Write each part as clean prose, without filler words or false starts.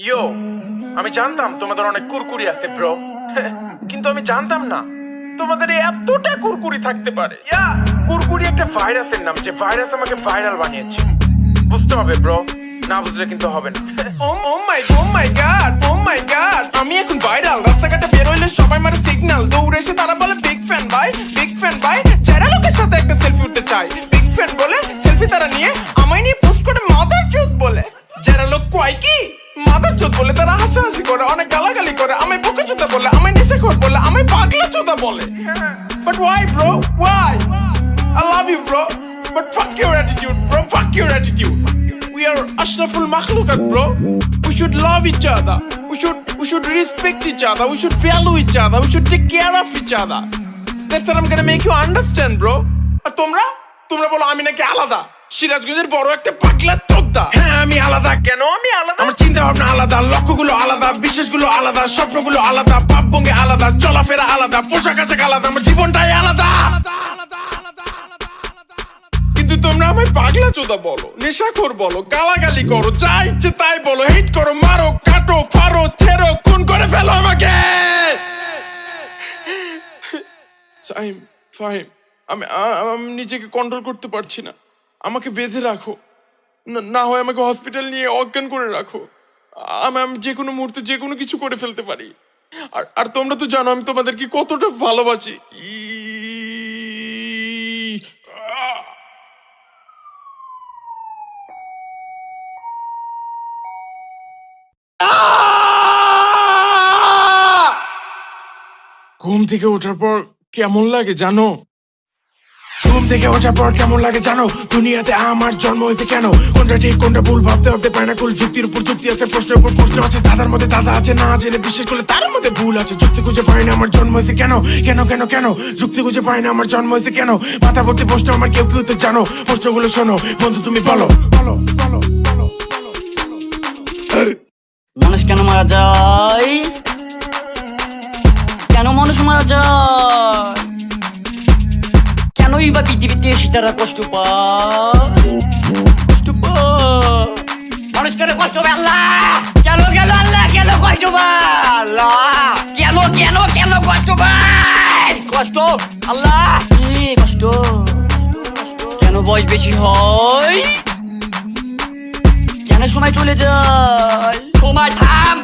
ইয়ো, আমি জানতাম তোমাদের অনেক কুরকুরি আছে ব্রো, কিন্তু আমি জানতাম না তোমাদের এতটা কুরকুরি থাকতে পারে। কুরকুরি একটা ভাইরাসের নাম, যে ভাইরাস আমাকে ভাইরাল বানিয়েছে। বুঝতে হবে ব্রো, না বুঝলে কিন্তু হবে না। Oh my god, আমি এখন ভাইরাল। রাস্তাঘাটে বের হইলে সবাই মারে সিগন্যাল, দৌড়ে এসে তারা বলে বিগ ফ্যান ভাই। যারা লোকের সাথে একটা সেলফি উঠতে চায়, বিগ ফ্যান বলে সেলফি তারা নিয়ে আমায় নিয়ে পোস্ট করে মাদার চোদ বলে। যারা লোক কয় কি মাদার চোদ বলে, তারা হাসাহাসি করে, অনেক গালাগালি করে, আমায় বোকা চোদা বলে, আমায় নেশাখোর বলে, আমায় পাগলা চোদা বলে। But why bro, why? I love you bro, but fuck your attitude bro, fuck your attitude. We are ashraful makhlukat bro. We should love each other. We should respect each other. We should value each other. We should take care of each other. That's what I'm gonna make you understand bro. আর তোমরা বলো আমি নাকি আলাদা, সিরাজগঞ্জের বড় একটা পাগলা চোদা। হ্যাঁ আমি আলাদা। কেন আমি আলাদা? আমার চিন্তা ভাবনা আলাদা, লক্ষ্যগুলো আলাদা, বিশ্বাসগুলো আলাদা, স্বপ্নগুলো আলাদা, ভাবভঙ্গি আলাদা, চলাফেরা আলাদা, পোশাক আশাক আলাদা, আমার জীবনটাই আলাদা। কিন্তু তোমরা আমায় পাগলা চোদা বলো, নেশাখোর বলো, গালাগালি করো, যা ইচ্ছে তাই বলো, হেট করো, মারো, কাটো, ফারো, ছেড়ো, খুন করে ফেলো আমাকে। ফাহিম, আমি নিজেকে কন্ট্রোল করতে পারছি না। আমাকে বেঁধে রাখো, না হয় আমাকে হসপিটাল নিয়ে অজ্ঞান করে রাখো। আমি যে কোনো মুহূর্তে যে কোনো কিছু করে ফেলতে পারি। আর তোমরা তো জানো আমি তোমাদেরকে কতটা ভালোবাসি। ঘুম থেকে ওঠার পর কেমন লাগে জানো? দুনিয়াতে আমার জন্ম হইতে কেন? কোনটা ঠিক কোনটা ভুল ভাবতে ভাবতে পায় না কুল। যুক্তির উপর যুক্তি আছে, প্রশ্নের উপর প্রশ্ন আছে, দাদার মধ্যে দাদা আছে, না জেনে বিশ্বাস করলে তার মধ্যে ভুল আছে। যুক্তি খুঁজে পাই না আমার জন্ম হইতে কেন, কেন যুক্তি খুঁজে পাই না আমার জন্ম হইতে কেন। মাথা ভর্তি প্রশ্ন, আমার কেউ তো জানো, প্রশ্নগুলো শোনো বন্ধু, তুমি বলো। মানুষ কেন মারা যায়? কেন মানুষ মারা যায়? কেনই বা পৃথিবীতে সীতারা কষ্ট পায়? মানুষ কেন কষ্ট পায়? আল্লাহ কেন আল্লাহ কেন কষ্ট পায়? আল্লাহ কেন কষ্ট পায়? কষ্ট আল্লাহ কি কষ্ট? কেন বয়স বেশি হয়? কেন সময় চলে যায়? সময় থাম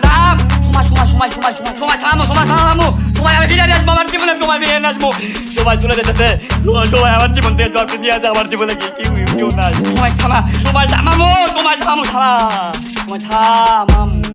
সময় থামো, সময় আমি ফিরে আসবো, আমার জীবনে সময় ফিরে আসবো। সময় চলে যেতেছে, সময় আমার জীবন থেকে জল দিয়ে আছে, আমার জীবনে কেউ নাই। সময় থামামো, সময় থাম।